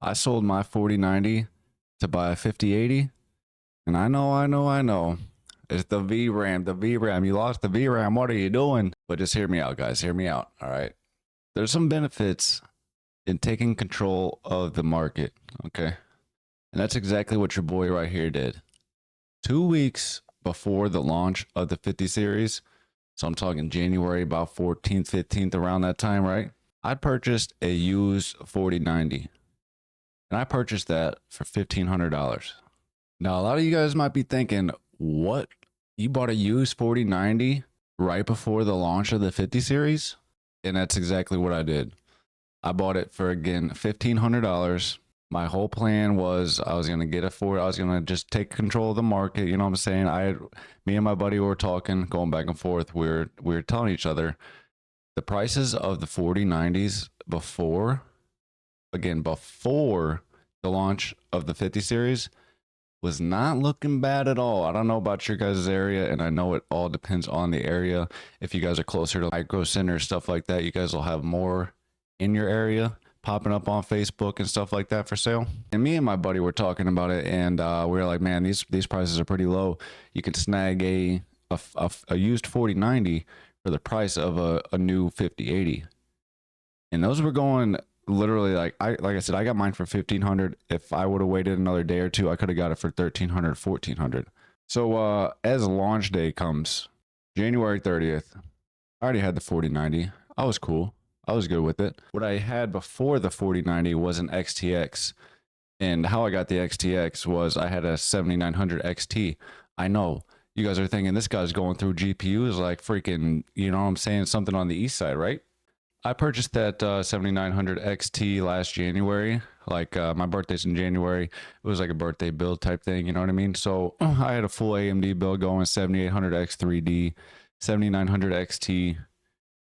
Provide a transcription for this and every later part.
I sold my 4090 to buy a 5080, and I know. It's the VRAM, the VRAM. You lost the VRAM. What are you doing? But just hear me out, guys. Hear me out. All right. There's some benefits in taking control of the market. Okay. And that's exactly what your boy right here did. 2 weeks before the launch of the 50 series, so I'm talking January, about 14th, 15th, around that time, right? I purchased a used 4090, and I purchased that for $1,500. Now, a lot of you guys might be thinking, what? You bought a used 4090 right before the launch of the 50 series? And that's exactly what I did. I bought it for, again, $1,500. My whole plan was I was going to get a Ford. I was going to just take control of the market. You know what I'm saying? Me and my buddy were talking, going back and forth. We were telling each other the prices of the 4090s before the launch of the 50 series was not looking bad at all. I don't know about your guys' area, and I know it all depends on the area. If you guys are closer to micro center, stuff like that, you guys will have more in your area popping up on Facebook and stuff like that for sale. And me and my buddy were talking about it, and we were like, man, these prices are pretty low. You can snag a used 4090 for the price of a new 5080. And those were going literally like I said, I got mine for $1,500. If I would have waited another day or two, I could have got it for $1,300, $1,400. So as launch day comes, January 30th, I already had the 4090. I was cool. I was good with it. What I had before the 4090 was an XTX. And how I got the XTX was I had a 7900 XT. I know you guys are thinking this guy's going through GPUs like freaking, you know what I'm saying, something on the east side, right? I purchased that 7900 XT last January. Like my birthday's in January. It was like a birthday build type thing, you know what I mean? So I had a full AMD build going, 7800 X3D, 7900 XT.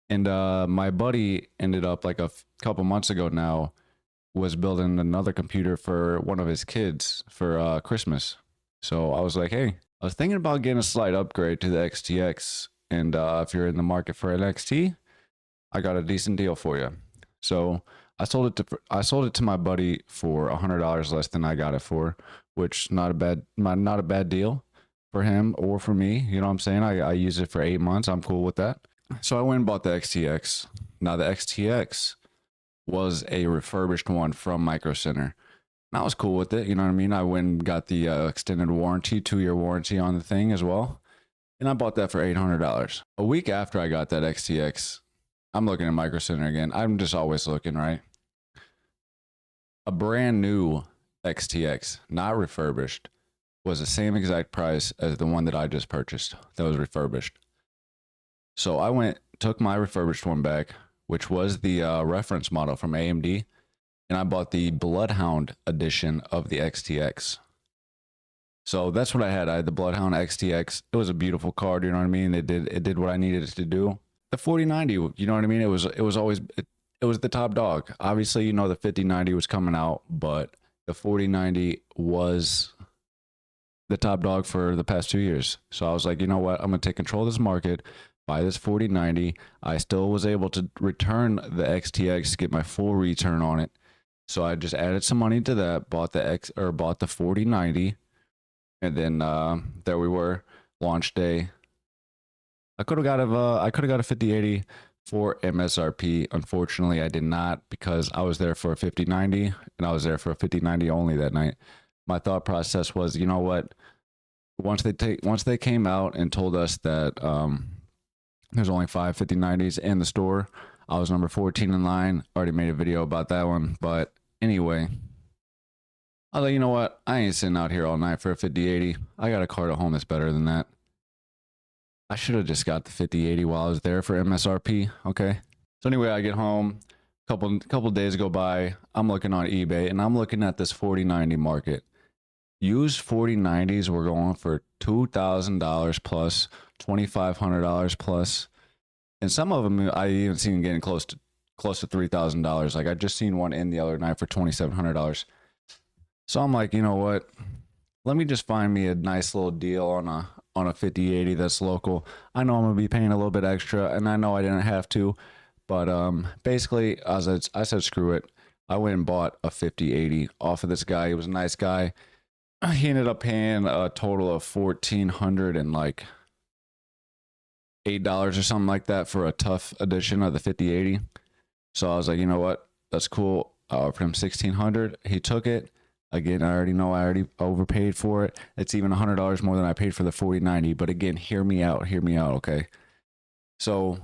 And my buddy ended up like a couple months ago now was building another computer for one of his kids for Christmas. So I was like, hey, I was thinking about getting a slight upgrade to the XTX. And if you're in the market for an XT, I got a decent deal for you. So I sold it to my buddy for $100 less than I got it for, which not a bad deal for him or for me. You know what I'm saying? I use it for 8 months. I'm cool with that. So I went and bought the XTX. Now the XTX was a refurbished one from Micro Center. And I was cool with it. You know what I mean? I went and got the extended warranty, 2-year warranty on the thing as well. And I bought that for $800. A week after I got that XTX, I'm looking at Micro Center again. I'm just always looking, right? A brand new XTX, not refurbished, was the same exact price as the one that I just purchased that was refurbished. So I took my refurbished one back, which was the reference model from AMD, and I bought the Bloodhound edition of the XTX. So that's what I had. I had the Bloodhound XTX. It was a beautiful card, you know what I mean? It did what I needed it to do. The 4090, you know what I mean? It was the top dog. Obviously, you know, the 5090 was coming out, but the 4090 was the top dog for the past 2 years. So I was like, you know what? I'm going to take control of this market, buy this 4090. I still was able to return the XTX, get my full return on it. So I just added some money to that, bought the 4090, and then there we were, launch day. I could have got a 5080 for MSRP. Unfortunately, I did not, because I was there for a 5090 and I was there for a 5090 only that night. My thought process was, you know what? Once they came out and told us that there's only 5 5090s in the store, I was number 14 in line. Already made a video about that one, but anyway, I was like, you know what? I ain't sitting out here all night for a 5080. I got a card at home that's better than that. I should have just got the 5080 while I was there for MSRP. Okay. So anyway, I get home. Couple days go by. I'm looking on eBay and I'm looking at this 4090 market. Used 4090s were going for $2,000 plus, $2,500 plus, and some of them I even seen getting close to $3,000. Like I just seen one in the other night for $2,700. So I'm like, you know what? Let me just find me a nice little deal on a 5080 that's local. I know I'm gonna be paying a little bit extra, and I know I didn't have to, but basically, I said screw it. I went and bought a 5080 off of this guy. He was a nice guy. He ended up paying a total of $1,400 and like $8 or something like that for a tough edition of the 5080. So I was like, you know what? That's cool. I offered him $1,600. He took it. Again, I already know I already overpaid for it. It's even $100 more than I paid for the 4090. But again, hear me out. Hear me out, okay? So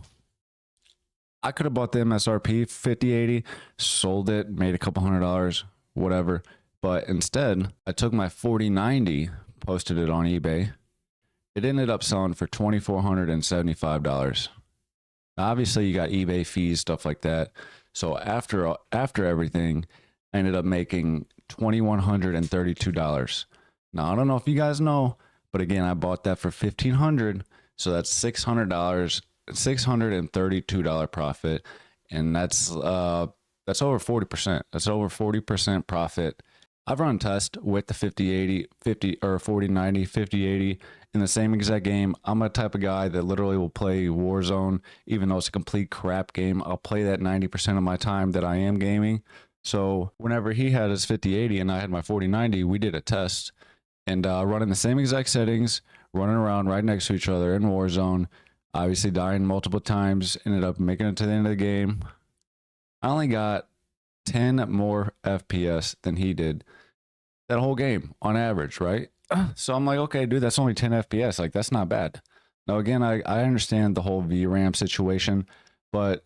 I could have bought the MSRP 5080, sold it, made a couple $100, whatever. But instead, I took my 4090, posted it on eBay. It ended up selling for $2,475. Now, obviously, you got eBay fees, stuff like that. So after everything, I ended up making $2,132. Now, I don't know if you guys know, but again, I bought that for $1,500. So that's $600, $632 profit. And that's over 40%. That's over 40% profit. I've run tests with the 5080, 50 or 4090, 5080 in the same exact game. I'm a type of guy that literally will play Warzone, even though it's a complete crap game. I'll play that 90% of my time that I am gaming. So whenever he had his 5080 and I had my 4090, we did a test and running the same exact settings, running around right next to each other in Warzone, obviously dying multiple times, ended up making it to the end of the game. I only got 10 more FPS than he did that whole game on average, right? So I'm like, okay, dude, that's only 10 FPS. Like, that's not bad. Now, again, I understand the whole VRAM situation, but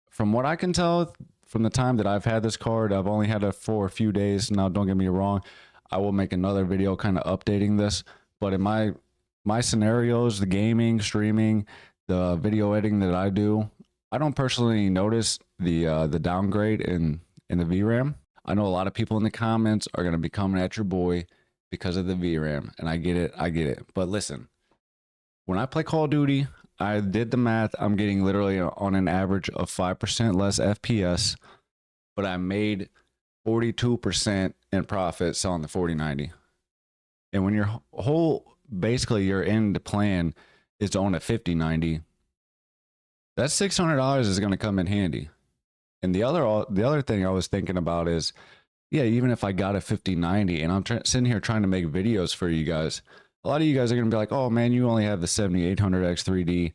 from what I can tell, from the time that I've had this card, I've only had it for a few days. Now, don't get me wrong. I will make another video kind of updating this, but in my scenarios, the gaming, streaming, the video editing that I do, I don't personally notice the downgrade in the VRAM. I know a lot of people in the comments are going to be coming at your boy because of the VRAM, and I get it. But listen, when I play Call of Duty, I did the math. I'm getting literally on an average of 5% less FPS, but I made 42% in profit selling the 4090. And when your basically your end plan is to own a 5090, that $600 is going to come in handy. And the other thing I was thinking about is, yeah, even if I got a 5090 and I'm sitting here trying to make videos for you guys, a lot of you guys are going to be like, oh man, you only have the 7800X3D.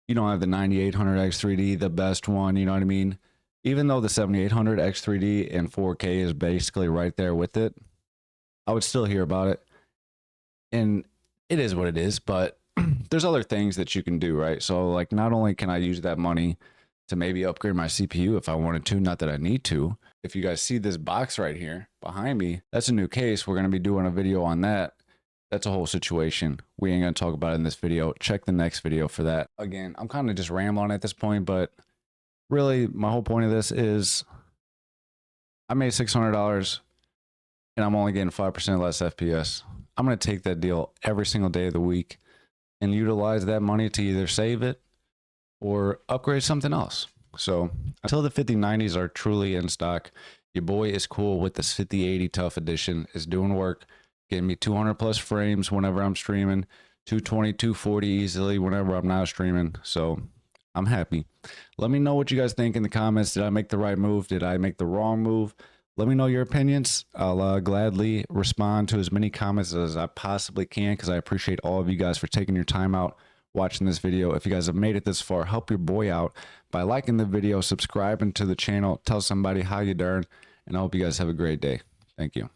You don't have the 9800X3D, the best one. You know what I mean? Even though the 7800X3D in 4K is basically right there with it, I would still hear about it. And it is what it is, but there's other things that you can do, right? So like, not only can I use that money to maybe upgrade my CPU if I wanted to, not that I need to. If you guys see this box right here behind me, that's a new case. We're going to be doing a video on that. That's a whole situation. We ain't going to talk about it in this video. Check the next video for that. Again, I'm kind of just rambling at this point, but really my whole point of this is I made $600 and I'm only getting 5% less FPS. I'm going to take that deal every single day of the week and utilize that money to either save it or upgrade something else. So until the 5090s are truly in stock, your boy is cool with this 5080 Tough Edition. Is doing work, getting me 200 plus frames whenever I'm streaming, 220, 240 easily whenever I'm not streaming. So I'm happy. Let me know what you guys think in the comments. Did I make the right move? Did I make the wrong move? Let me know your opinions. I'll gladly respond to as many comments as I possibly can because I appreciate all of you guys for taking your time out watching this video. If you guys have made it this far, help your boy out by liking the video, subscribing to the channel, tell somebody how you doing, and I hope you guys have a great day. Thank you.